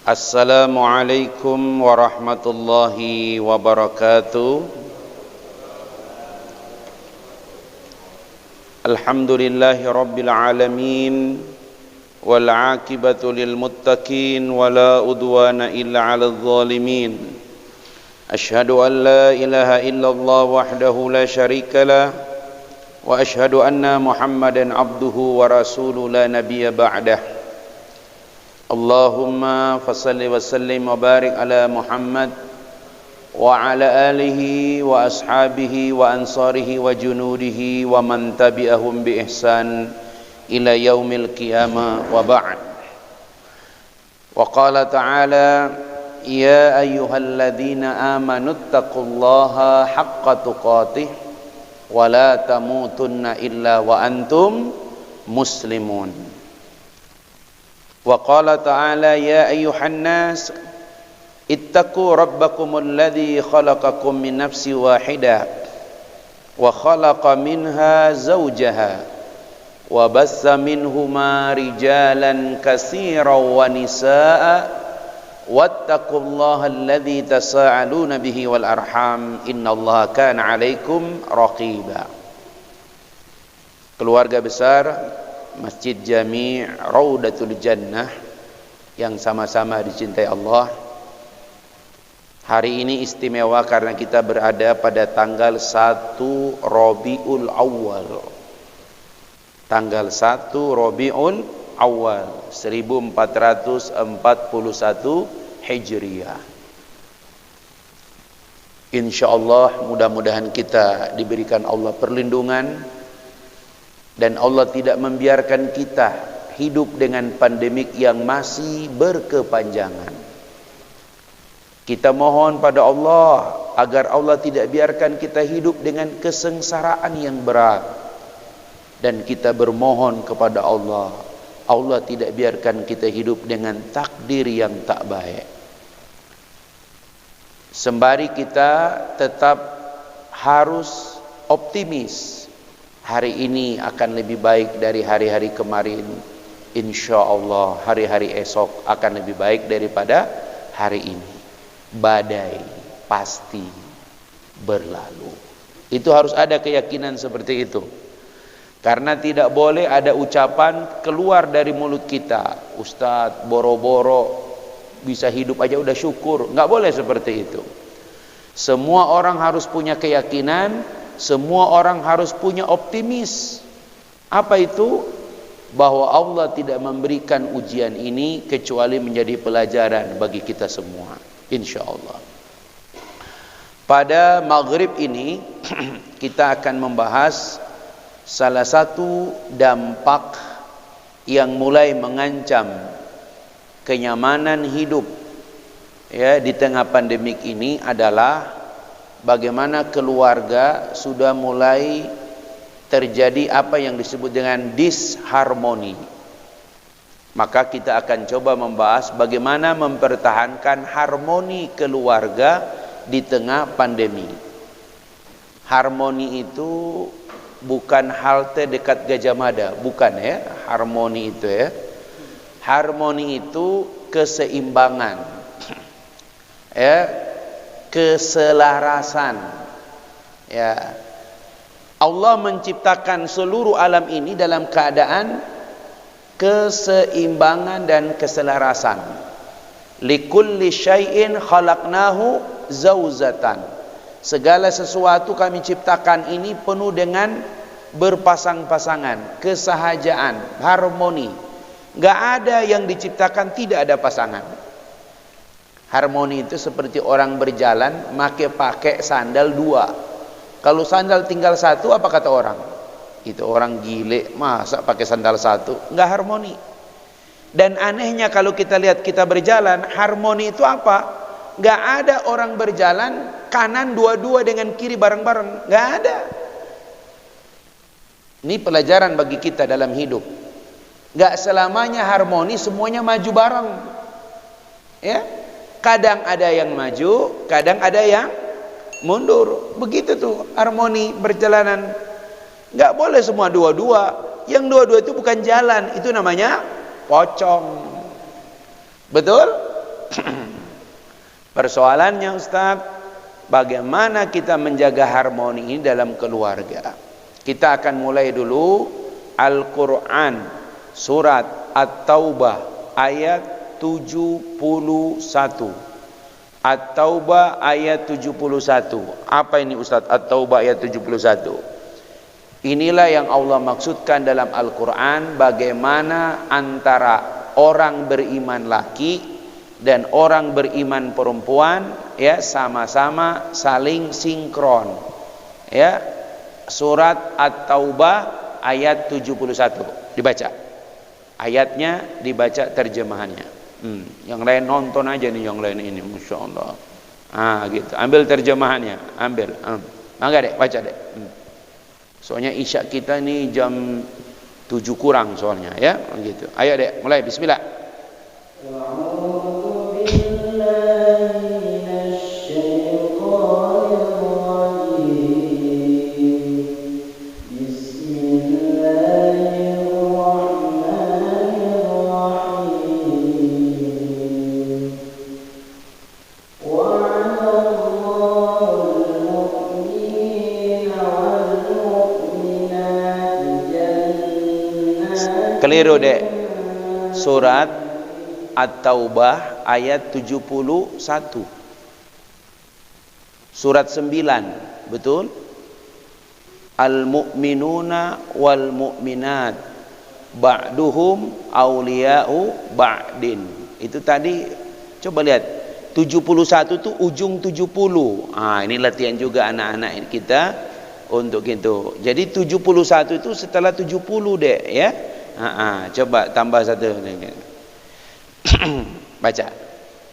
Assalamualaikum warahmatullahi wabarakatuh. Alhamdulillahi rabbil alamin, wal aqibatu lil muttaqin, wala udwana illa 'alal zalimin. Ashhadu an la ilaha illallah wahdahu la syarikalah, wa ashhadu anna Muhammadan abduhu wa rasuluhu la nabiyya ba'dah. Allahumma fasalli wa sallim wa barik ala Muhammad wa ala alihi wa ashabihi wa ansarihi wa junudihi wa man tabi'ahum bi ihsan ila yaumil qiyamah wa ba'd. Wa qala ta'ala ya ayyuhalladzina amanu taqullaha haqqa tuqatih wa la tamutunna illa wa antum muslimun. Wa qala ta'ala ya ayyuhan nas ittaqu rabbakumul ladzi khalaqakum min nafsin wahidah wa khalaqa minha zawjaha wa bassa minhuma rijalan katsiran wa nisaa'a wattaqullaha alladzi tasaaluna bihi wal arham innallaha kana 'alaikum raqiba. Keluarga besar Masjid Jami' Raudatul Jannah yang sama-sama dicintai Allah, hari ini istimewa karena kita berada pada tanggal 1 Rabiul Awal. Tanggal 1 Rabiul Awal 1441 Hijriah. Insyaallah mudah-mudahan kita diberikan Allah perlindungan dan Allah tidak membiarkan kita hidup dengan pandemik yang masih berkepanjangan. Kita mohon pada Allah agar Allah tidak biarkan kita hidup dengan kesengsaraan yang berat. Dan kita bermohon kepada Allah, Allah tidak biarkan kita hidup dengan takdir yang tak baik. Sembari kita tetap harus optimis, hari ini akan lebih baik dari hari-hari kemarin. Insya Allah hari-hari esok akan lebih baik daripada hari ini. Badai pasti berlalu. Itu harus ada keyakinan seperti itu. Karena tidak boleh ada ucapan keluar dari mulut kita, Ustadz boro-boro bisa hidup aja udah syukur. Nggak boleh seperti itu. Semua orang harus punya keyakinan. Semua orang harus punya optimis. Apa itu? Bahwa Allah tidak memberikan ujian ini kecuali menjadi pelajaran bagi kita semua, insya Allah. Pada maghrib ini kita akan membahas salah satu dampak yang mulai mengancam kenyamanan hidup ya di tengah pandemik ini adalah bagaimana keluarga sudah mulai terjadi apa yang disebut dengan disharmoni. Maka kita akan coba membahas bagaimana mempertahankan harmoni keluarga di tengah pandemi. Harmoni itu bukan halte dekat Gajah Mada, bukan ya. Harmoni itu ya. Harmoni itu keseimbangan. Ya, keselarasan. Ya. Allah menciptakan seluruh alam ini dalam keadaan keseimbangan dan keselarasan. Likulli syai'in khalaqnahu zauzatan. Segala sesuatu kami ciptakan ini penuh dengan berpasang-pasangan, kesahajaan, harmoni. Enggak ada yang diciptakan tidak ada pasangan. Harmoni itu seperti orang berjalan pakai sandal dua. Kalau sandal tinggal satu, apa kata orang? Itu orang gile, masa pakai sandal satu? Enggak harmoni. Dan anehnya kalau kita lihat kita berjalan, harmoni itu apa? Enggak ada orang berjalan kanan dua-dua dengan kiri bareng-bareng. Enggak ada. Ini pelajaran bagi kita dalam hidup. Enggak selamanya harmoni semuanya maju bareng. Ya. Kadang ada yang maju, kadang ada yang mundur. Begitu tuh harmoni berjalanan. Nggak boleh semua dua-dua. Yang dua-dua itu bukan jalan, itu namanya pocong. Betul? Persoalannya Ustaz, bagaimana kita menjaga harmoni ini dalam keluarga? Kita akan mulai dulu Al-Quran surat At-Taubah ayat 71. At-Taubah ayat 71. Apa ini Ustaz At-Taubah ayat 71? Inilah yang Allah maksudkan dalam Al-Quran, bagaimana antara orang beriman laki dan orang beriman perempuan ya sama-sama saling sinkron. Ya, surat At-Taubah ayat 71 dibaca. Ayatnya dibaca terjemahannya. Yang lain nonton aja nih, yang lain ini, masya Allah. Gitu. Ambil terjemahannya, ambil. Mangga dek, baca dek. Soalnya isya kita nih jam 7 kurang soalnya ya, gitu. Ayo dek, mulai. Bismillah. Keliru dek. Surat At-Taubah ayat 71. Surat 9, betul? Al-mu'minuna wal mu'minat ba'duhum awliya'u ba'din. Itu tadi coba lihat 71 itu ujung 70. Ini latihan juga anak-anak kita untuk itu. Jadi 71 itu setelah 70 dek ya. Coba tambah satu. Baca.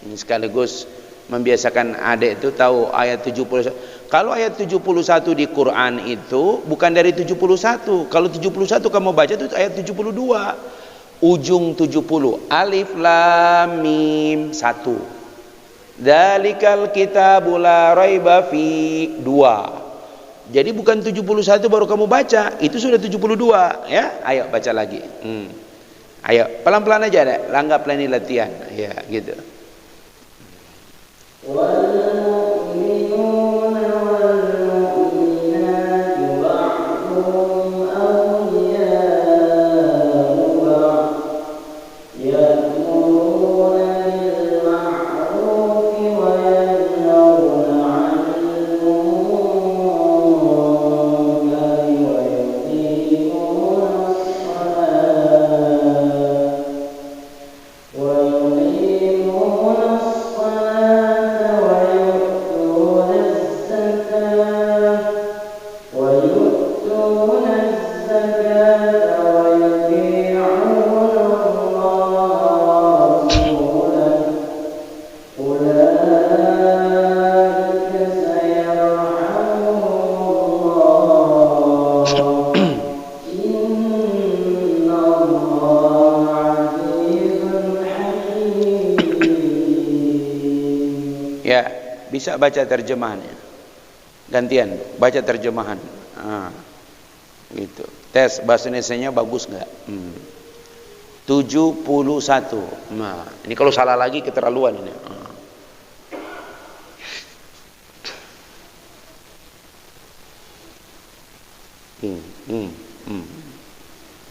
Ini sekaligus membiasakan adik itu tahu ayat 71. Kalau ayat 71 di Quran itu bukan dari 71. Kalau 71 kamu baca itu ayat 72. Ujung 70. Alif lam mim 1. Dzalikal kitabul la raiba fi 2. Jadi bukan 71 baru kamu baca, itu sudah 72 ya. Ayo baca lagi. Ayo pelan-pelan aja deh, anggaplah ini latihan ya gitu. Bisa baca terjemahannya. Gantian baca terjemahan. Gitu. Tes bahasa Indonesianya bagus enggak? 71. Nah, ini kalau salah lagi keterlaluan ini.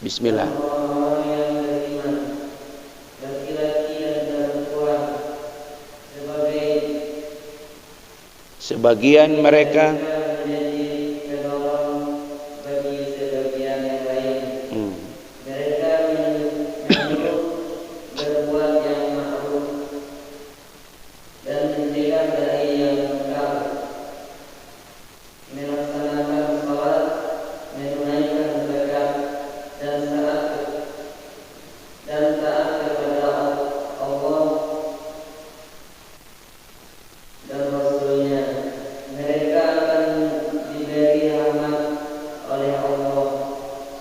Bismillah. Sebagian mereka berbuat yang ma'ruf dan mencegah dari yang mungkar, melaksanakan salat, menunaikan zakat dan taat kepada Allah dan Rasulnya. Mereka akan diberi rahmat oleh Allah.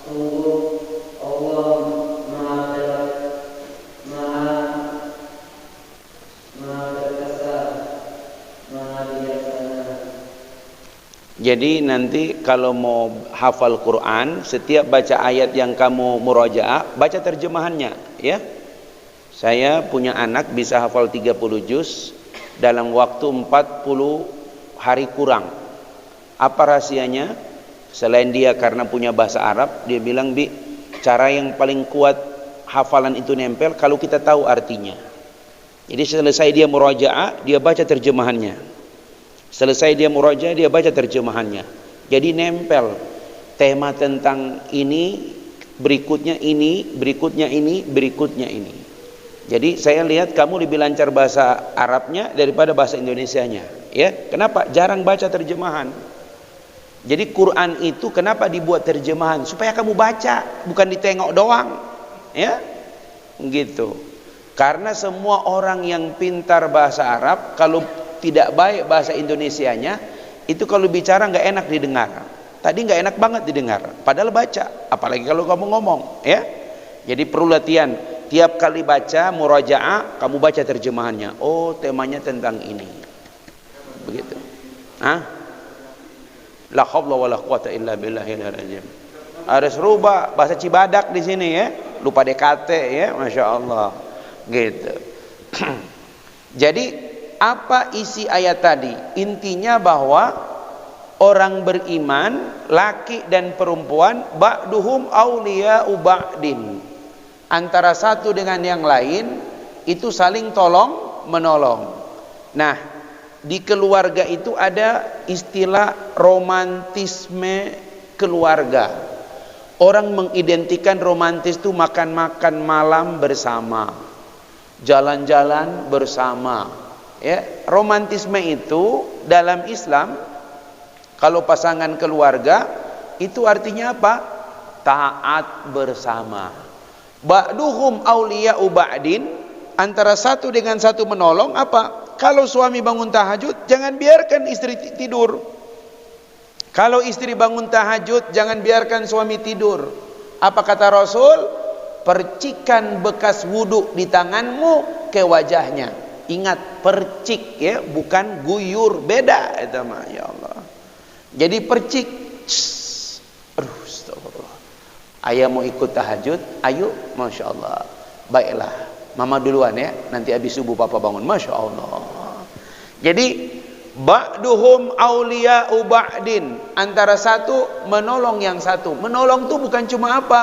Sungguh Allah Maha perkasa, Maha bijaksana. Jadi nanti kalau mau hafal Quran, setiap baca ayat yang kamu murojaah, baca terjemahannya, ya. Saya punya anak bisa hafal 30 juz dalam waktu 40 hari kurang. Apa rahasianya? Selain dia karena punya bahasa Arab, dia bilang, Bi, cara yang paling kuat hafalan itu nempel kalau kita tahu artinya. Jadi selesai dia murajaah, dia baca terjemahannya. Selesai dia murajaah, dia baca terjemahannya. Jadi nempel. Tema tentang ini, berikutnya ini, berikutnya ini, berikutnya ini. Jadi saya lihat kamu lebih lancar bahasa Arabnya daripada bahasa Indonesianya. Ya, kenapa? Jarang baca terjemahan. Jadi Quran itu kenapa dibuat terjemahan? Supaya kamu baca, bukan ditengok doang. Ya, gitu. Karena semua orang yang pintar bahasa Arab, kalau tidak baik bahasa Indonesianya, itu kalau bicara nggak enak didengar. Tadi nggak enak banget didengar, padahal baca. Apalagi kalau kamu ngomong, ya. Jadi perlu latihan. Tiap kali baca murajaah, kamu baca terjemahannya. Oh, temanya tentang ini. Begitu. Hah? La haula wala quwata illa billahil azim. Harus rubah bahasa Cibadak di sini ya. Lupa DKT ya, Masya Allah. Gitu. Jadi apa isi ayat tadi? Intinya bahwa orang beriman, laki dan perempuan, ba'duhum awliya'u ba'din. Antara satu dengan yang lain itu saling tolong menolong. Nah, di keluarga itu ada istilah romantisme keluarga. Orang mengidentikan romantis itu makan-makan malam bersama, jalan-jalan bersama. Ya, romantisme itu dalam Islam kalau pasangan keluarga itu artinya apa? Taat bersama. Ba'duhum awliya'u ba'din, antara satu dengan satu menolong apa? Kalau suami bangun tahajud, jangan biarkan istri tidur. Kalau istri bangun tahajud, jangan biarkan suami tidur. Apa kata Rasul? Percikan bekas wudhu di tanganmu ke wajahnya. Ingat, percik ya, bukan guyur, beda itu mah, ya Allah. Jadi percik. Aduh, astagfirullah. Ayah mau ikut tahajud? Ayo, Masya Allah. Baiklah, mama duluan ya, nanti habis subuh papa bangun. Masya Allah. Jadi ba'duhum awliya'u ba'din, antara satu menolong yang satu. Menolong itu bukan cuma apa?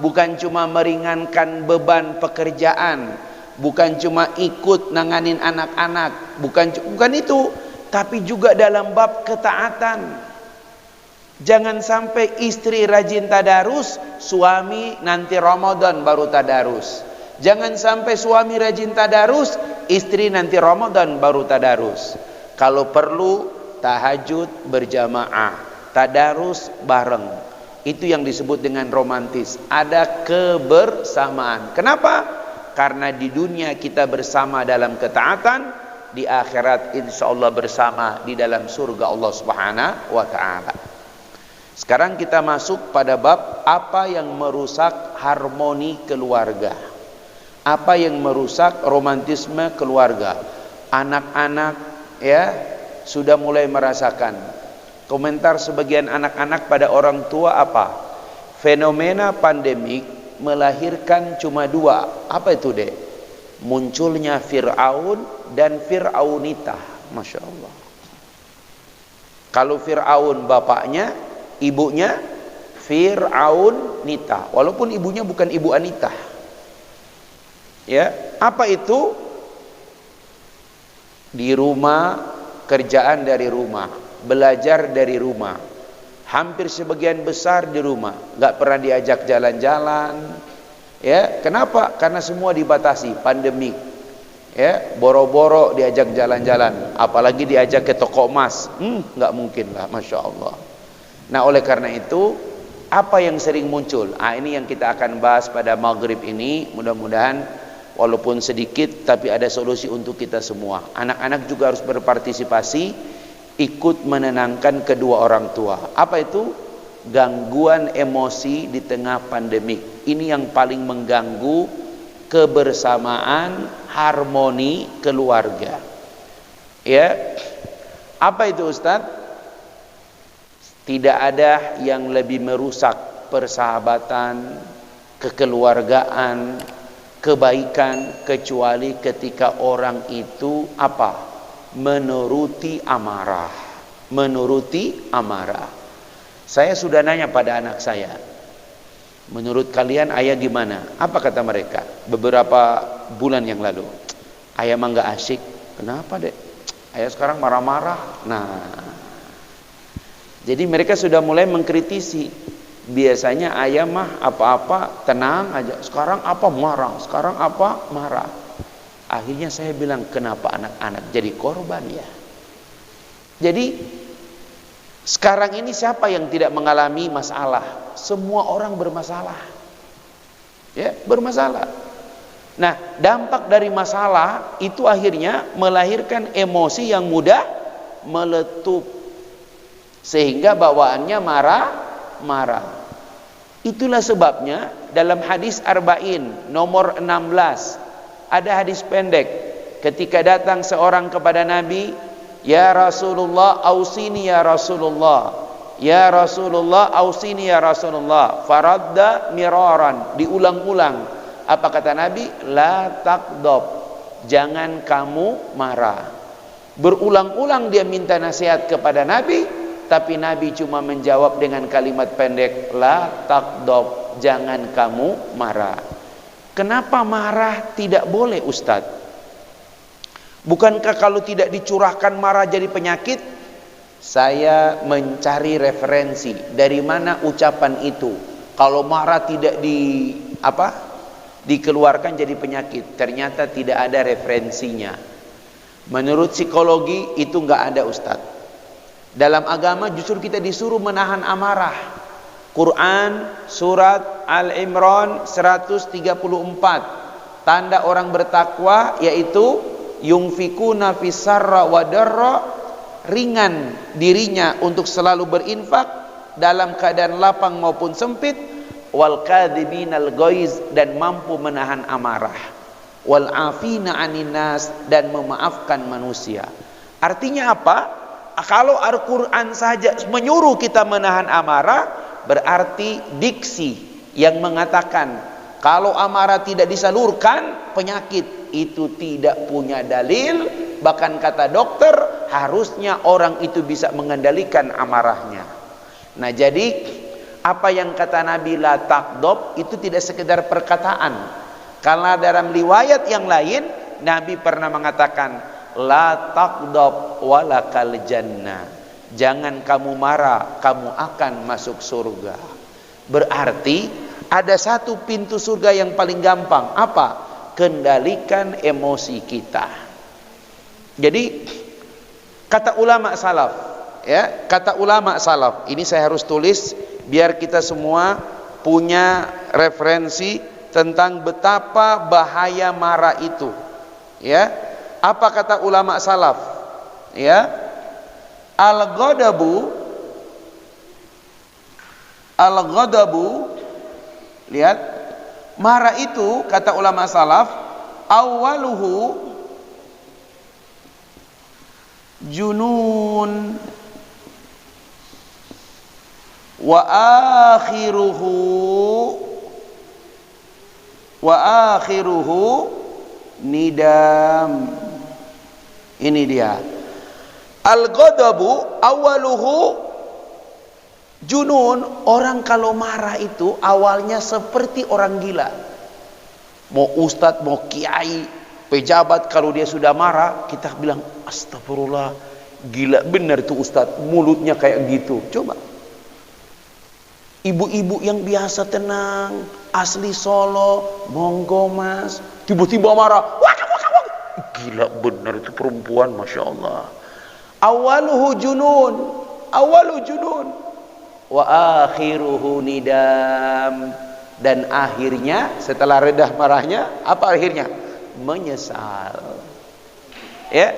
Bukan cuma meringankan beban pekerjaan, bukan cuma ikut nanganin anak-anak, bukan itu, tapi juga dalam bab ketaatan. Jangan sampai istri rajin tadarus, suami nanti Ramadan baru tadarus. Jangan sampai suami rajin tadarus, istri nanti Ramadan baru tadarus. Kalau perlu tahajud berjamaah, tadarus bareng. Itu yang disebut dengan romantis. Ada kebersamaan. Kenapa? Karena di dunia kita bersama dalam ketaatan, di akhirat insyaallah bersama di dalam surga Allah Subhanahu wa taala. Sekarang kita masuk pada bab apa yang merusak harmoni keluarga. Apa yang merusak romantisme keluarga. Anak-anak ya sudah mulai merasakan. Komentar sebagian anak-anak pada orang tua apa? Fenomena pandemik melahirkan cuma dua. Apa itu, Dek? Munculnya Fir'aun dan Fir'aunita. Masya Allah. Kalau Fir'aun bapaknya, ibunya Fir'aunita. Walaupun ibunya bukan ibu Anita. Ya, apa itu? Di rumah, kerjaan dari rumah, belajar dari rumah, hampir sebagian besar di rumah, nggak pernah diajak jalan-jalan. Ya, kenapa? Karena semua dibatasi, pandemik. Ya, boro-boro diajak jalan-jalan, apalagi diajak ke toko emas, nggak mungkin lah, Masya Allah. Nah, oleh karena itu, apa yang sering muncul? Ini yang kita akan bahas pada maghrib ini. Mudah-mudahan walaupun sedikit, tapi ada solusi untuk kita semua. Anak-anak juga harus berpartisipasi, ikut menenangkan kedua orang tua. Apa itu? Gangguan emosi di tengah pandemik. Ini yang paling mengganggu kebersamaan, harmoni keluarga. Ya, apa itu, Ustaz? Tidak ada yang lebih merusak persahabatan, kekeluargaan, kebaikan kecuali ketika orang itu apa? Menuruti amarah. Menuruti amarah. Saya sudah nanya pada anak saya, menurut kalian ayah gimana? Apa kata mereka? Beberapa bulan yang lalu, ayah mah nggak asyik. Kenapa dek? Ayah sekarang marah-marah. Nah, jadi mereka sudah mulai mengkritisi. Biasanya ayah mah apa-apa tenang aja. Sekarang apa marah? Sekarang apa marah? Akhirnya saya bilang, kenapa anak-anak jadi korban ya? Jadi sekarang ini siapa yang tidak mengalami masalah? Semua orang bermasalah. Ya, bermasalah. Nah, dampak dari masalah itu akhirnya melahirkan emosi yang mudah meletup. Sehingga bawaannya marah. Itulah sebabnya dalam hadis Arba'in nomor 16 ada hadis pendek. Ketika datang seorang kepada Nabi, ya Rasulullah, ausini ya Rasulullah. Ya Rasulullah, ausini ya Rasulullah. Faradda miraran, diulang-ulang. Apa kata Nabi? La taqdab, jangan kamu marah. Berulang-ulang dia minta nasihat kepada Nabi, tapi Nabi cuma menjawab dengan kalimat pendek, la taqdab, jangan kamu marah. Kenapa marah tidak boleh, Ustadz? Bukankah kalau tidak dicurahkan marah jadi penyakit? Saya mencari referensi dari mana ucapan itu. Kalau marah tidak dikeluarkan jadi penyakit. Ternyata tidak ada referensinya. Menurut psikologi itu nggak ada, Ustadz. Dalam agama justru kita disuruh menahan amarah. Quran surat Al-Imran 134. Tanda orang bertakwa yaitu yunfikuna fisarra wa darra, ringan dirinya untuk selalu berinfak dalam keadaan lapang maupun sempit, wal kadhiminal ghaiz, dan mampu menahan amarah, wal afina 'anin nas, dan memaafkan manusia. Artinya apa? Kalau Al-Qur'an saja menyuruh kita menahan amarah, berarti diksi yang mengatakan kalau amarah tidak disalurkan penyakit, itu tidak punya dalil. Bahkan kata dokter, harusnya orang itu bisa mengendalikan amarahnya. Nah, jadi apa yang kata Nabi la taqdab itu tidak sekedar perkataan. Karena dalam riwayat yang lain Nabi pernah mengatakan la taqdab walakal jannah, jangan kamu marah, kamu akan masuk surga. Berarti ada satu pintu surga yang paling gampang. Apa? Kendalikan emosi kita. Jadi kata ulama salaf, ya, kata ulama salaf, ini saya harus tulis biar kita semua punya referensi tentang betapa bahaya marah itu. Ya, apa kata ulama salaf? Ya, al-ghadabu, lihat. Marah itu kata ulama salaf, awaluhu junun wa akhiruhu nidam. Ini dia. Al-ghadabu awaluhu junun. Orang kalau marah itu awalnya seperti orang gila. Mau ustadz, mau kiai, pejabat, kalau dia sudah marah, kita bilang astagfirullah, gila benar tuh ustadz, mulutnya kayak gitu. Coba ibu-ibu yang biasa tenang, asli Solo, monggo mas, tiba-tiba marah, wak, gila benar itu perempuan, masya Allah. Awaluhu junun wa akhiruhu nidam, dan akhirnya setelah redah marahnya apa akhirnya? Menyesal. Ya,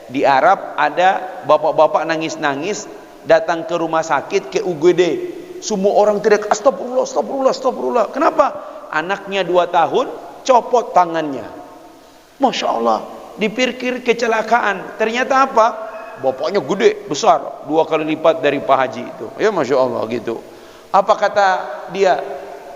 di Arab ada bapak-bapak nangis-nangis datang ke rumah sakit, ke UGD, semua orang teriak astagfirullah, astagfirullah, astagfirullah. Kenapa? Anaknya 2 tahun copot tangannya, masya Allah, dipikir kecelakaan, ternyata apa? Bapaknya gede, besar, 2 kali lipat dari Pak Haji itu. Ya masya Allah gitu. Apa kata dia?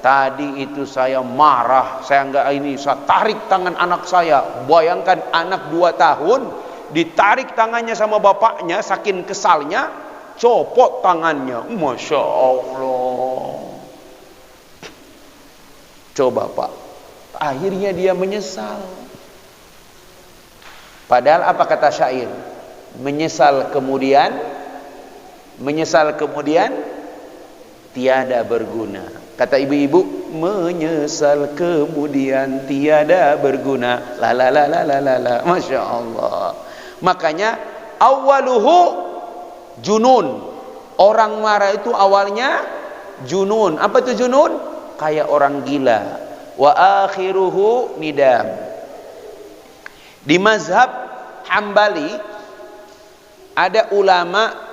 tadi itu saya marah, saya enggak ini, saya tarik tangan anak saya. Bayangkan anak 2 tahun ditarik tangannya sama bapaknya, saking kesalnya copot tangannya. Masya Allah. Coba Pak, akhirnya dia menyesal. Padahal apa kata syair? Menyesal kemudian tiada berguna. Kata ibu-ibu, menyesal kemudian tiada berguna. La la la la la la la. Masya Allah. Makanya awaluhu junun. Orang marah itu awalnya junun. Apa itu junun? Kayak orang gila. Wa akhiruhu nidam. Di mazhab Hambali ada ulama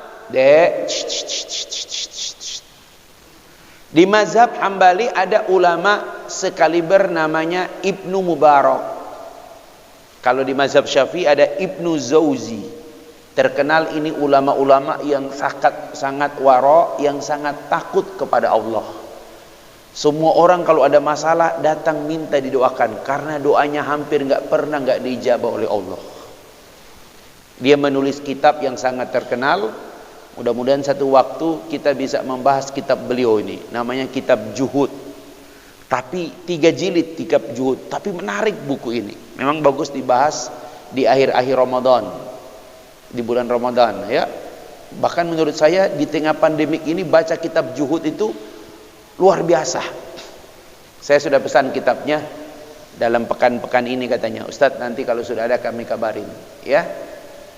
di mazhab Hambali ada ulama sekaliber namanya Ibnu Mubarak. Kalau di mazhab Syafi'i ada Ibnu Zauzi. Terkenal ini ulama-ulama yang sangat wara, yang sangat takut kepada Allah. Semua orang kalau ada masalah datang minta didoakan, karena doanya hampir nggak diijabah oleh Allah. Dia menulis kitab yang sangat terkenal. Mudah-mudahan satu waktu kita bisa membahas kitab beliau ini. Namanya Kitab Juhud. Tapi 3 jilid kitab Juhud. Tapi menarik buku ini. Memang bagus dibahas di akhir-akhir Ramadan. Di bulan Ramadan ya. Bahkan menurut saya di tengah pandemik ini baca kitab Juhud itu luar biasa. Saya sudah pesan kitabnya dalam pekan-pekan ini katanya. Ustadz nanti kalau sudah ada kami kabarin ya.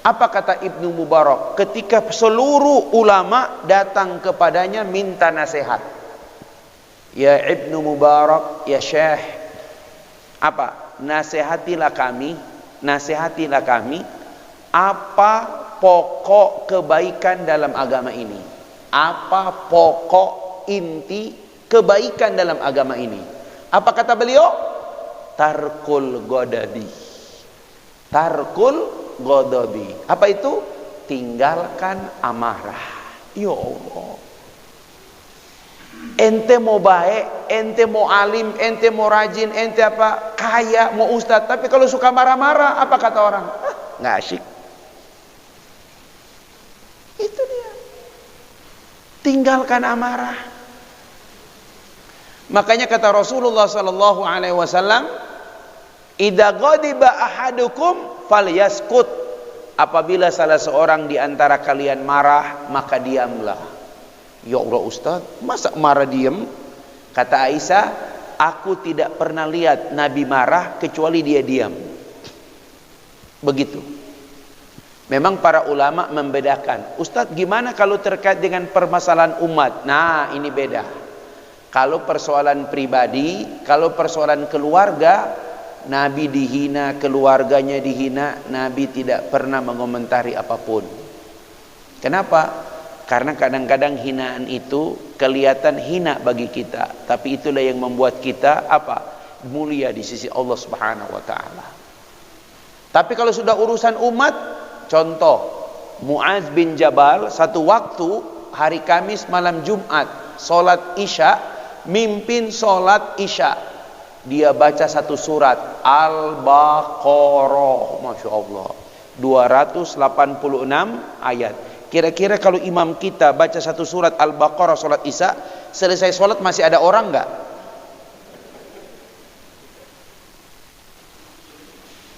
Apa kata Ibnu Mubarak ketika seluruh ulama datang kepadanya minta nasihat? Ya Ibnu Mubarak, ya Syekh, apa? Nasihatilah kami apa pokok kebaikan dalam agama ini? Apa pokok inti kebaikan dalam agama ini? Apa kata beliau? Tarkul ghadabi. Apa itu? Tinggalkan amarah. Ya Allah. Ente mau baik, ente mau alim, ente mau rajin, ente apa kaya, mau ustadz, tapi kalau suka marah-marah, apa kata orang? Nggak asyik. Itu dia. Tinggalkan amarah. Makanya kata Rasulullah sallallahu alaihi wasallam, "Idza ghadiba ahadukum falyaskut." Apabila salah seorang di antara kalian marah, maka diamlah. Ya Allah Ustaz, masa marah diam? Kata Aisyah, aku tidak pernah lihat Nabi marah kecuali dia diam. Begitu. Memang para ulama membedakan. Ustaz, gimana kalau terkait dengan permasalahan umat? Nah, ini beda. Kalau persoalan pribadi, kalau persoalan keluarga, Nabi dihina, keluarganya dihina, Nabi tidak pernah mengomentari apapun. Kenapa? Karena kadang-kadang hinaan itu kelihatan hina bagi kita, tapi itulah yang membuat kita apa? Mulia di sisi Allah Subhanahu wa taala. Tapi kalau sudah urusan umat, contoh Muaz bin Jabal satu waktu hari Kamis malam Jumat salat Isya, mimpin salat Isya. Dia baca satu surat Al-Baqarah, Masya Allah, 286 ayat. Kira-kira kalau imam kita baca satu surat Al-Baqarah salat Isya, selesai salat masih ada orang enggak?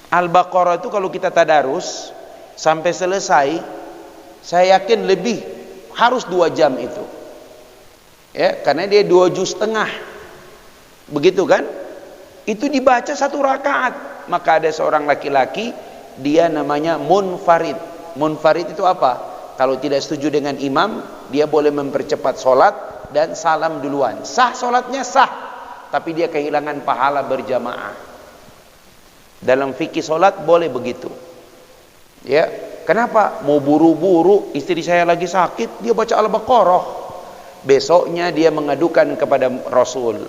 Al-Baqarah itu kalau kita tadarus sampai selesai, saya yakin lebih harus 2 jam itu. Ya, karena dia 2 juz setengah. Begitu kan? Itu dibaca 1 rakaat. Maka ada seorang laki-laki, dia namanya munfarid. Munfarid itu apa? Kalau tidak setuju dengan imam, dia boleh mempercepat solat dan salam duluan. Sah solatnya sah, tapi dia kehilangan pahala berjamaah. Dalam fikih solat boleh begitu. Ya, kenapa? Mau buru-buru, istri saya lagi sakit, dia baca Al-Baqarah. Besoknya dia mengadukan kepada Rasul.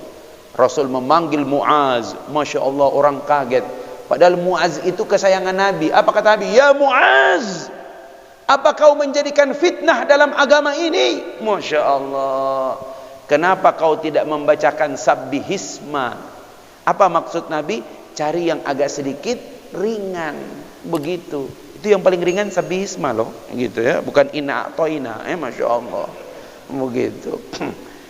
Rasul memanggil Muaz, Masya Allah, orang kaget. Padahal Muaz itu kesayangan Nabi. Apa kata Nabi? Ya Muaz, apa kau menjadikan fitnah dalam agama ini? Masya Allah. Kenapa kau tidak membacakan sabbihisma? Apa maksud Nabi? Cari yang agak sedikit ringan, begitu. Itu yang paling ringan sabbihisma loh, gitu ya, bukan inna atoina, masya Allah, begitu.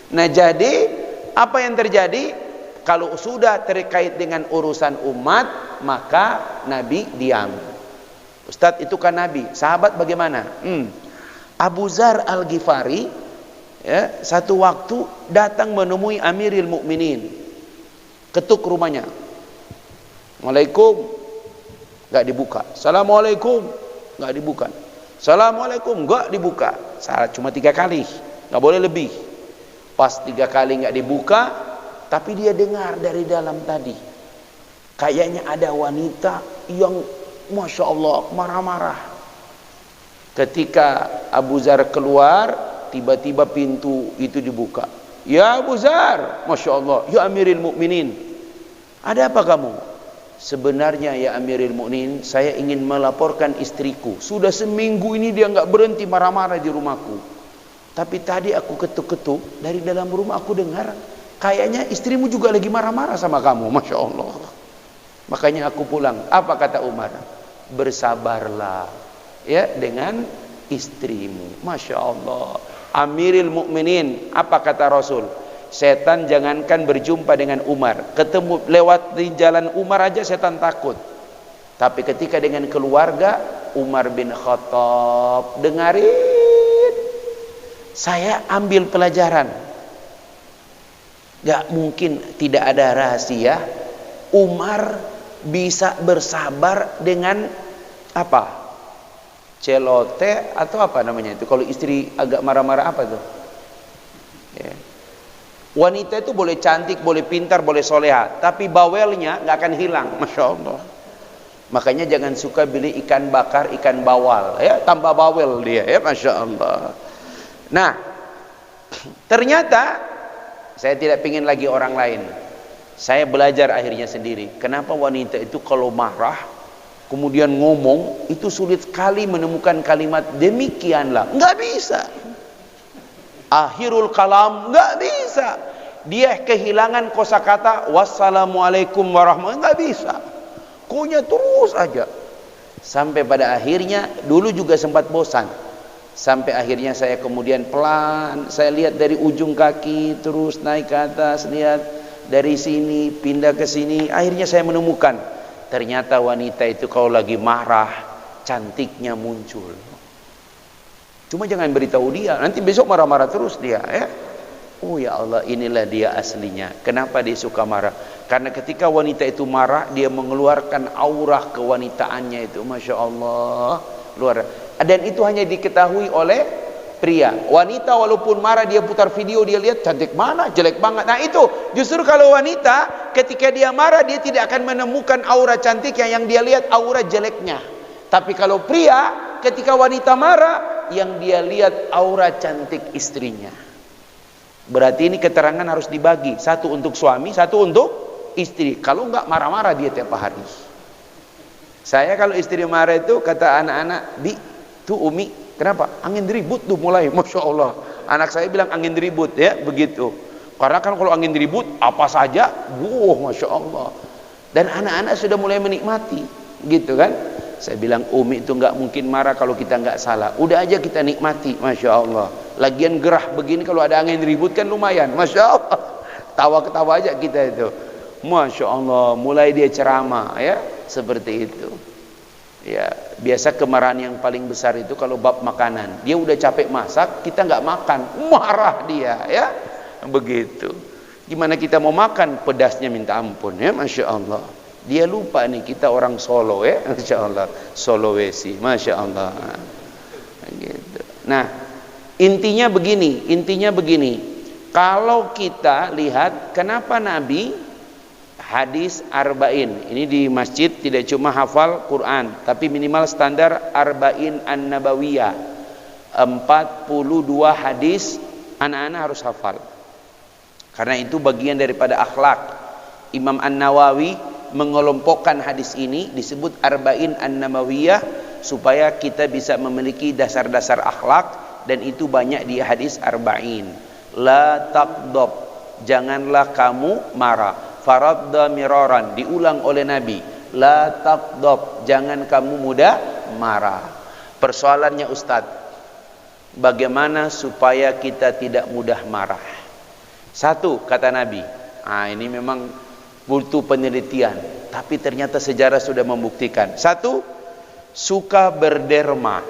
Nah jadi apa yang terjadi kalau sudah terkait dengan urusan umat, maka Nabi diam. Ustadz, itu kan Nabi, sahabat bagaimana? Abu Dzar Al-Ghifari ya, satu waktu datang menemui Amirul Mukminin, ketuk rumahnya, Assalamualaikum, nggak dibuka. Assalamualaikum, nggak dibuka. Assalamualaikum, nggak dibuka. Cuma 3 kali, nggak boleh lebih. Pas 3 kali nggak dibuka, tapi dia dengar dari dalam tadi, kayaknya ada wanita yang masya Allah marah-marah. Ketika Abu Dzar keluar, tiba-tiba pintu itu dibuka. Ya Abu Dzar, masya Allah, ya Amirul Mukminin, ada apa kamu? Sebenarnya ya Amirul Mukminin, saya ingin melaporkan istriku. Sudah seminggu ini dia nggak berhenti marah-marah di rumahku. Tapi tadi aku ketuk-ketuk dari dalam rumah, aku dengar kayaknya istrimu juga lagi marah-marah sama kamu, masya Allah. Makanya aku pulang. Apa kata Umar? Bersabarlah ya dengan istrimu, masya Allah. Amirul Mukminin, apa kata Rasul? Setan jangankan berjumpa dengan Umar, ketemu lewat di jalan Umar aja setan takut. Tapi ketika dengan keluarga Umar bin Khattab, dengarin, saya ambil pelajaran. Gak mungkin tidak ada rahasia. Umar bisa bersabar dengan apa? Celote atau apa namanya itu? Kalau istri agak marah-marah apa tuh? Ya. Wanita itu boleh cantik, boleh pintar, boleh soleha, tapi bawelnya nggak akan hilang, masya Allah. Makanya jangan suka beli ikan bakar, ikan bawal, ya, tambah bawel dia, ya, masya Allah. Nah, ternyata saya tidak ingin lagi orang lain. Saya belajar akhirnya sendiri. Kenapa wanita itu kalau marah, kemudian ngomong, itu sulit sekali menemukan kalimat demikianlah, nggak bisa. Akhirul kalam nggak bisa. Dia kehilangan kosakata wassalamualaikum warahmatullahi, nggak bisa. Pokoknya terus aja. Sampai pada akhirnya, dulu juga sempat bosan. Sampai akhirnya saya kemudian pelan, saya lihat dari ujung kaki terus naik ke atas, lihat dari sini pindah ke sini. Akhirnya saya menemukan, ternyata wanita itu kalau lagi marah, cantiknya muncul. Cuma jangan beritahu dia, nanti besok marah-marah terus dia, ya. Oh ya Allah, inilah dia aslinya. Kenapa dia suka marah? Karena ketika wanita itu marah, dia mengeluarkan aurah kewanitaannya itu, masya Allah, luar. Dan itu hanya diketahui oleh pria. Wanita walaupun marah, dia putar video, dia lihat cantik mana, jelek banget. Nah itu justru kalau wanita ketika dia marah, dia tidak akan menemukan aura cantiknya, yang dia lihat aura jeleknya. Tapi kalau pria ketika wanita marah, yang dia lihat aura cantik istrinya. Berarti ini keterangan harus dibagi, satu untuk suami, satu untuk istri. Kalau enggak marah-marah dia tiap hari. Saya kalau istri marah itu kata anak-anak, Bi, tuh Umi, kenapa? Angin ribut tuh mulai, masya Allah. Anak saya bilang angin ribut, ya begitu. Karena kan kalau angin ribut apa saja, masya Allah. Dan anak-anak sudah mulai menikmati, gitu kan? Saya bilang Umi itu nggak mungkin marah kalau kita nggak salah. Udah aja kita nikmati, masya Allah. Lagian gerah begini kalau ada angin ribut kan lumayan, masya Allah. Tawa-ketawa aja kita itu, masya Allah. Mulai dia ceramah, ya seperti itu. Ya biasa kemarahan yang paling besar itu kalau bab makanan. Dia udah capek masak, kita nggak makan, marah dia, ya begitu. Gimana kita mau makan, pedasnya minta ampun, ya masya Allah. Dia lupa nih kita orang Solo, ya masya Allah, Sulawesi, masya Allah. Gitu. Nah intinya begini, kalau kita lihat kenapa Nabi hadis arba'in ini di masjid tidak cuma hafal Quran, tapi minimal standar arba'in an-nabawiyah, 42 hadis anak-anak harus hafal, karena itu bagian daripada akhlak. Imam An-Nawawi mengelompokkan hadis ini disebut arba'in an-nabawiyah supaya kita bisa memiliki dasar-dasar akhlak, dan itu banyak di hadis arba'in. La taqdab, janganlah kamu marah. Faradda miraran, diulang oleh Nabi. La taqdab, jangan kamu mudah marah. Persoalannya Ustadz, bagaimana supaya kita tidak mudah marah? Satu, kata Nabi, ini memang butuh penelitian, tapi ternyata sejarah sudah membuktikan. Satu, suka berderma,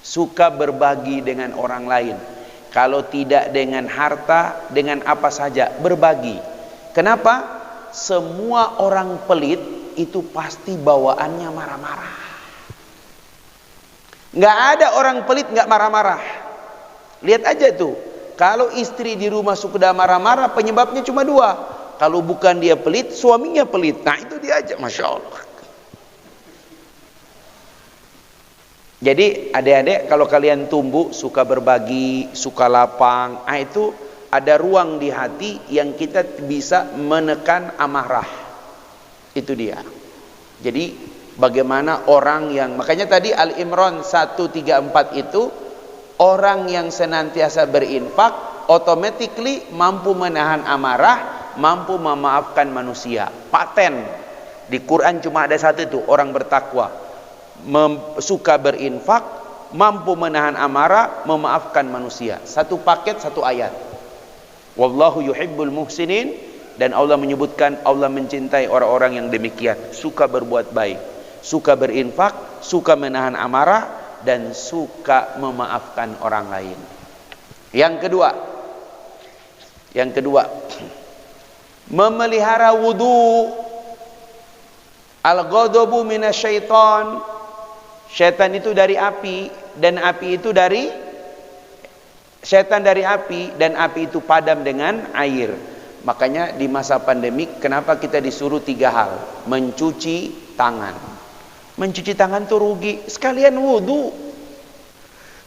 suka berbagi dengan orang lain. Kalau tidak dengan harta, dengan apa saja, berbagi. Kenapa? Semua orang pelit itu pasti bawaannya marah-marah. Nggak ada orang pelit nggak marah-marah. Lihat aja tuh, kalau istri di rumah suka marah-marah, penyebabnya cuma dua. Kalau bukan dia pelit, suaminya pelit. Nah itu dia aja, Masya Allah. Jadi adik-adik, kalau kalian tumbuh suka berbagi, suka lapang, itu ada ruang di hati yang kita bisa menekan amarah. Itu dia. Jadi bagaimana orang yang, makanya tadi Al-Imran 134 itu, orang yang senantiasa berinfak automatically mampu menahan amarah, mampu memaafkan manusia. Paten di Quran cuma ada satu itu, orang bertakwa, suka berinfak, mampu menahan amarah, memaafkan manusia. Satu paket, satu ayat. Wallahu yuhibbul muhsinin, dan Allah menyebutkan Allah mencintai orang-orang yang demikian, suka berbuat baik, suka berinfak, suka menahan amarah, dan suka memaafkan orang lain. Yang kedua, memelihara wudu. Al-ghadabu minasyaitan. Syaitan itu dari api, dan api itu dari syaitan dari api, dan api itu padam dengan air. Makanya di masa pandemik, kenapa kita disuruh 3 hal? Mencuci tangan. Mencuci tangan itu rugi, sekalian wudu.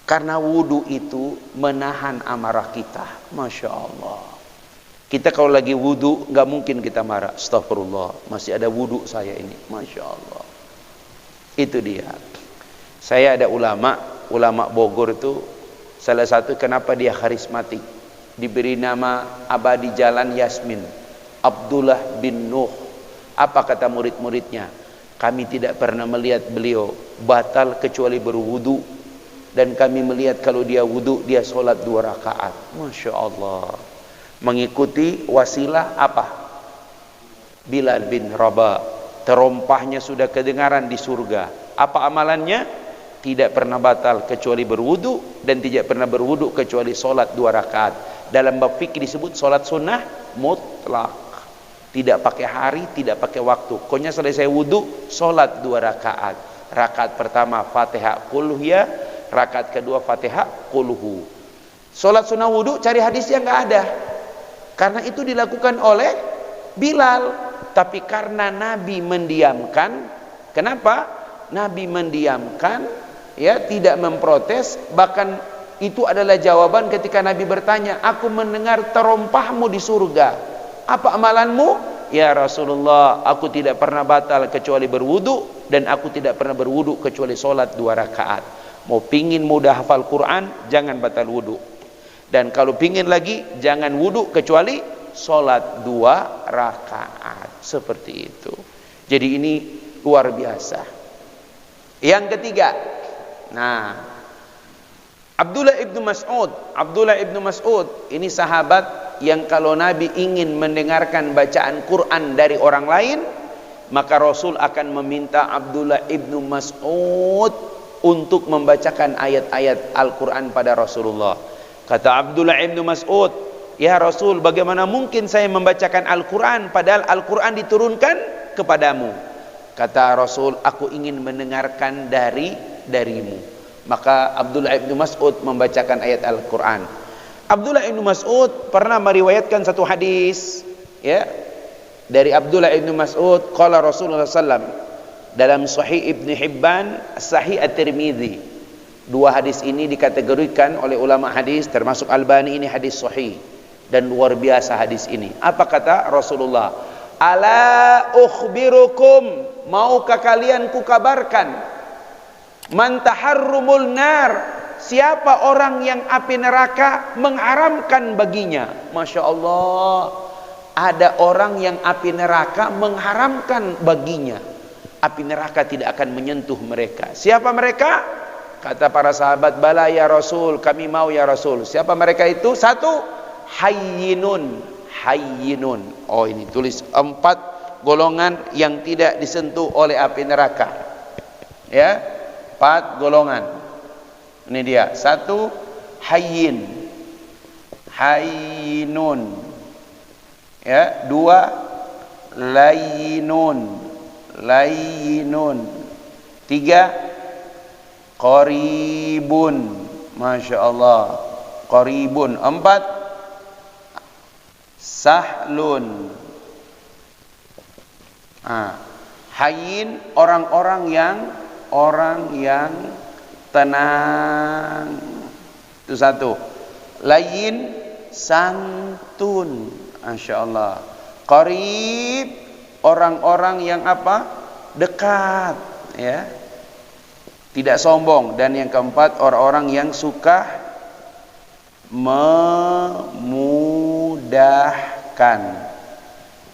Karena wudu itu menahan amarah kita. Masya Allah. Kita kalau lagi wudu, nggak mungkin kita marah. Astagfirullah, masih ada wudu saya ini. Masya Allah. Itu dia. Saya ada ulama Bogor itu, salah satu kenapa dia karismatik, diberi nama abadi jalan Yasmin, Abdullah bin Nuh. Apa kata murid-muridnya? Kami tidak pernah melihat beliau batal kecuali berwudu, dan kami melihat kalau dia wudu dia sholat 2 rakaat. Masya Allah. Mengikuti wasilah apa? Bilal bin Rabah. Terompahnya sudah kedengaran di surga. Apa amalannya? Tidak pernah batal kecuali berwudu, dan tidak pernah berwudu kecuali sholat 2 rakaat. Dalam bab fikih disebut sholat sunnah mutlak, tidak pakai hari, tidak pakai waktu. Pokoknya selesai wudu, sholat 2 rakaat. Rakaat pertama Fatihah qul ya, rakaat kedua Fatihah qul hu. Sholat sunnah wudu cari hadisnya nggak ada, karena itu dilakukan oleh Bilal. Tapi karena Nabi mendiamkan, kenapa? Nabi mendiamkan, ya, tidak memprotes. Bahkan itu adalah jawaban ketika Nabi bertanya, aku mendengar terompahmu di surga, apa amalanmu? Ya Rasulullah, aku tidak pernah batal kecuali berwudu, dan aku tidak pernah berwudu kecuali sholat 2 rakaat. Mau pingin mudah hafal Quran, jangan batal wudu. Dan kalau pingin lagi, jangan wudu kecuali sholat 2 rakaat. Seperti itu. Jadi ini luar biasa. Yang ketiga, nah, Abdullah ibnu Mas'ud ini sahabat yang kalau Nabi ingin mendengarkan bacaan Quran dari orang lain, maka Rasul akan meminta Abdullah ibnu Mas'ud untuk membacakan ayat-ayat Al-Quran pada Rasulullah. Kata Abdullah ibnu Mas'ud, ya Rasul, bagaimana mungkin saya membacakan Al-Quran padahal Al-Quran diturunkan kepadamu? Kata Rasul, aku ingin mendengarkan darimu. Maka Abdullah ibnu Mas'ud membacakan ayat Al-Quran. Abdullah ibnu Mas'ud pernah meriwayatkan satu hadis, ya, dari Abdullah ibnu Mas'ud, qala Rasulullah SAW, dalam Sahih Ibn Hibban, Sahih At-Tirmidzi. 2 hadis ini dikategorikan oleh ulama hadis, termasuk Albani, ini hadis sahih, dan luar biasa hadis ini. Apa kata Rasulullah? Ala ukhbirukum, maukah kalian kukabarkan, man taharrumul nar, siapa orang yang api neraka mengharamkan baginya. Masya Allah, ada orang yang api neraka mengharamkan baginya. Api neraka tidak akan menyentuh mereka. Siapa mereka? Kata para sahabat, bala ya Rasul, kami mau ya Rasul. Siapa mereka itu? Satu, hayyinun. Hayyinun. Oh, ini tulis 4 golongan yang tidak disentuh oleh api neraka. Ya, 4 golongan. Ini dia. 1, hayyin. Hayyinun. Ya, 2, layyinun. Layyinun. 3, qaribun. Masya Allah, qaribun. 4, sahlun. Hayyin, orang-orang yang tenang. Itu 1. Layyin, santun. Masya Allah. Qarib, orang-orang yang apa? Dekat, ya. Tidak sombong. Dan yang keempat, orang-orang yang suka memudahkan,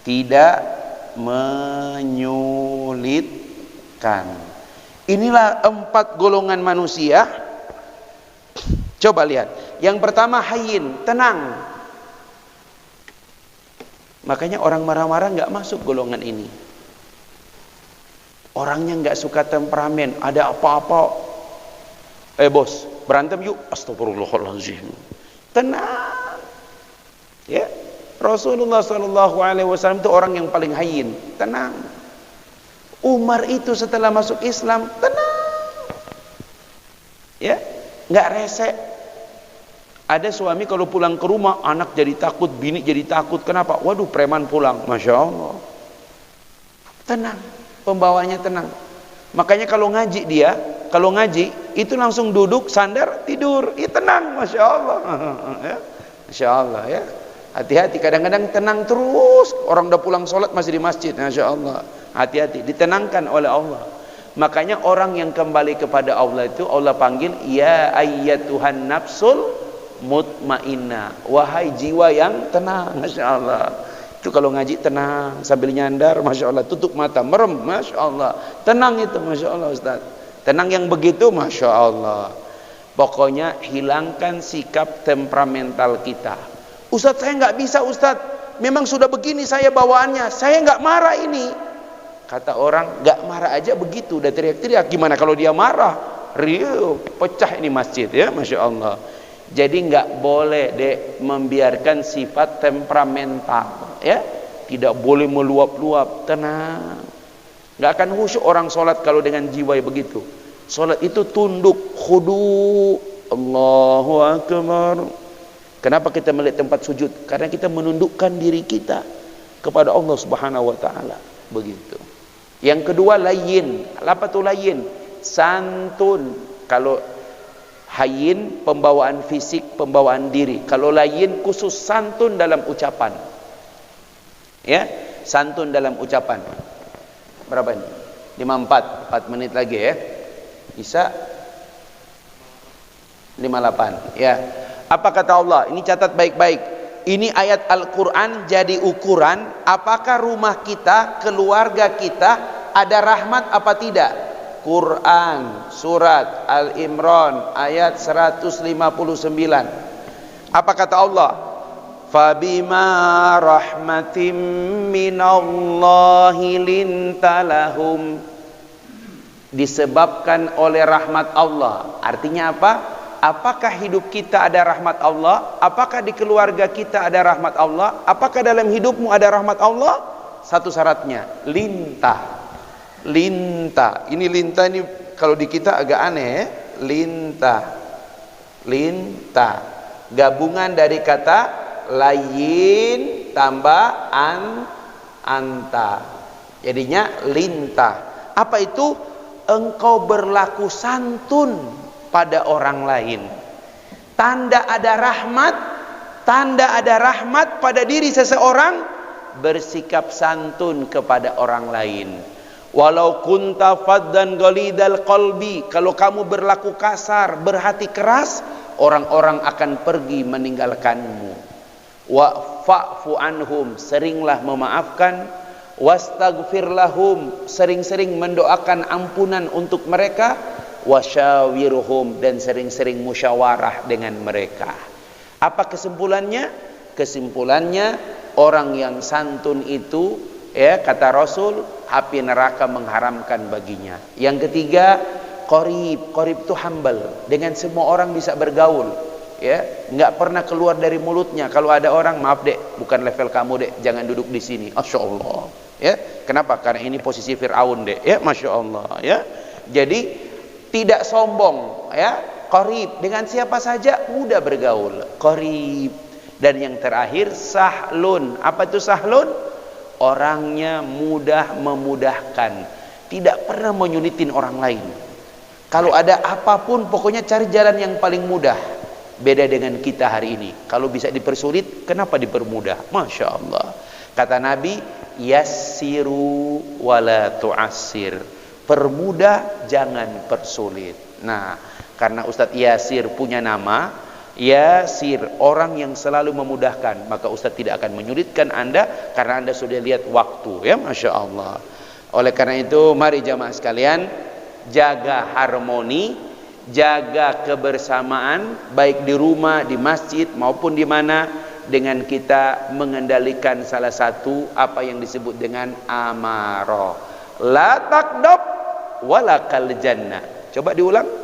tidak menyulitkan. Inilah 4 golongan manusia. Coba lihat. Yang pertama hayyin, tenang. Makanya orang marah-marah nggak masuk golongan ini. Orangnya nggak suka temperamen. Ada apa-apa, bos, berantem yuk. Astagfirullahaladzim. Tenang. Ya, Rasulullah SAW itu orang yang paling hayyin, tenang. Umar itu setelah masuk Islam tenang. Ya, nggak resek. Ada suami kalau pulang ke rumah, anak jadi takut, bini jadi takut. Kenapa? Waduh, preman pulang. Masya Allah. Tenang. Pembawanya tenang. Makanya kalau ngaji dia, kalau ngaji, itu langsung duduk, sandar, tidur. Tenang. Masya Allah. Ya. Masya Allah, ya. Hati-hati, kadang-kadang tenang terus. Orang udah pulang sholat masih di masjid. Masya Allah. Hati-hati, ditenangkan oleh Allah. Makanya orang yang kembali kepada Allah itu, Allah panggil, ya ayyatuhan nafsul mutmainnah, wahai jiwa yang tenang. Masya Allah. Itu kalau ngaji tenang sambil nyandar, Masya Allah, tutup mata, merem, Masya Allah, tenang itu, Masya Allah Ustaz. Tenang yang begitu, Masya Allah. Pokoknya hilangkan sikap temperamental kita. Ustaz, saya nggak bisa Ustaz, memang sudah begini saya bawaannya, saya nggak marah ini. Kata orang, nggak marah aja begitu, udah teriak-teriak, gimana kalau dia marah? Riuh, pecah ini masjid, ya, Masya Allah. Jadi nggak boleh membiarkan sifat temperamental, ya. Tidak boleh meluap-luap, tenang. Nggak akan khusyuk orang sholat kalau dengan jiwa begitu. Sholat itu tunduk, khudu, Allahu Akbar. Kenapa kita melihat tempat sujud? Karena kita menundukkan diri kita kepada Allah Subhanahu Wa Taala. Begitu. Yang kedua, layyin. Apa tuh layyin? Santun. Kalau hayyin pembawaan fisik, pembawaan diri. Kalau layyin khusus santun dalam ucapan. Ya, santun dalam ucapan. Berapa ini? 54, 4 menit lagi ya. Bisa 58. Ya. Apa kata Allah? Ini catat baik-baik. Ini ayat Al-Qur'an jadi ukuran apakah rumah kita, keluarga kita ada rahmat apa tidak. Quran surat Al-Imran ayat 159. Apa kata Allah? Fabima rahmatim minallahi lintalahum. Disebabkan oleh rahmat Allah. Artinya apa? Apakah hidup kita ada rahmat Allah? Apakah di keluarga kita ada rahmat Allah? Apakah dalam hidupmu ada rahmat Allah? Satu syaratnya, lintah. Lintah. Ini lintah ini kalau di kita agak aneh ya. Lintah. Lintah. Gabungan dari kata layyin tambah anta. Jadinya lintah. Apa itu? Engkau berlaku santun pada orang lain. Tanda ada rahmat pada diri seseorang, bersikap santun kepada orang lain. Walau kunta faddan ghalidal qalbi, kalau kamu berlaku kasar, berhati keras, orang-orang akan pergi meninggalkanmu. Wa fa'fu anhum, seringlah memaafkan. Wastaghfir lahum, sering-sering mendoakan ampunan untuk mereka. Wasyawirhum, dan sering-sering musyawarah dengan mereka. Apa kesimpulannya? Kesimpulannya, orang yang santun itu, ya kata Rasul, api neraka mengharamkan baginya. Yang ketiga, qarib. Qarib itu humble, dengan semua orang bisa bergaul, ya, nggak pernah keluar dari mulutnya kalau ada orang, maaf dek, bukan level kamu dek, jangan duduk di sini. Masya Allah, ya. Kenapa? Karena ini posisi Fir'aun dek, ya, Masya Allah, ya. Jadi tidak sombong, ya. Qarib, dengan siapa saja mudah bergaul. Qarib. Dan yang terakhir, sahlun. Apa itu sahlun? Orangnya mudah memudahkan, tidak pernah menyulitin orang lain. Kalau ada apapun, pokoknya cari jalan yang paling mudah. Beda dengan kita hari ini, kalau bisa dipersulit, kenapa dipermudah? Masya Allah. Kata Nabi, yassiru wala tu'assir, permudah jangan persulit. Nah, karena Ustadz Yasir punya nama Yasir, orang yang selalu memudahkan, maka Ustadz tidak akan menyulitkan Anda, karena Anda sudah lihat waktu, ya, Masya Allah. Oleh karena itu, mari jamaah sekalian, jaga harmoni, jaga kebersamaan, baik di rumah, di masjid, maupun di mana, dengan kita mengendalikan salah satu apa yang disebut dengan amarah. La taqdab walakal jannah. Coba diulang.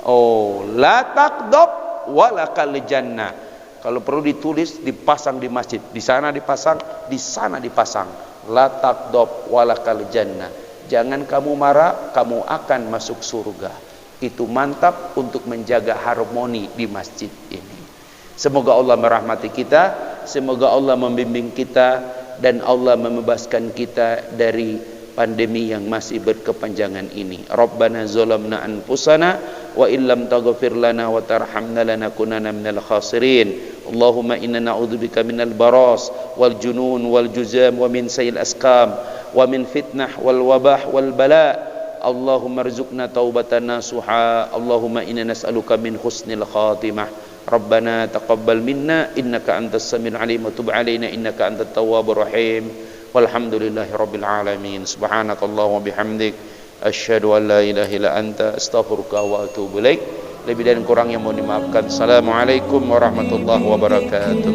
Oh, la taqdab walakal jannah. Kalau perlu ditulis, dipasang di masjid, di sana dipasang, di sana dipasang. La taqdab walakal jannah. Jangan kamu marah, kamu akan masuk surga. Itu mantap untuk menjaga harmoni di masjid ini. Semoga Allah merahmati kita, semoga Allah membimbing kita, dan Allah membebaskan kita dari pandemi yang masih berkepanjangan ini. Rabbana zalamna anfusana wa illam taghfir lana wa tarhamna lanakunanna minal khasirin. Allahumma inna na'udzubika minal baras wal junun wal juzam wa min sayil asqam wa min fitnah wal wabah wal bala. Allahumma rzuqna taubatan nasuha. Allahumma inna nas'aluka min husnil khatimah. Rabbana taqabbal minna innaka antas samiul alim wa tub alaina innaka antat tawwabur rahim. Walhamdulillahi rabbil alamin. Subhanakallahumma bihamdik asyhadu an la ilaha illa anta astaghfiruka wa atubu ilaik. Lebih dan kurangnya mohon dimaafkan. Assalamualaikum warahmatullahi wabarakatuh.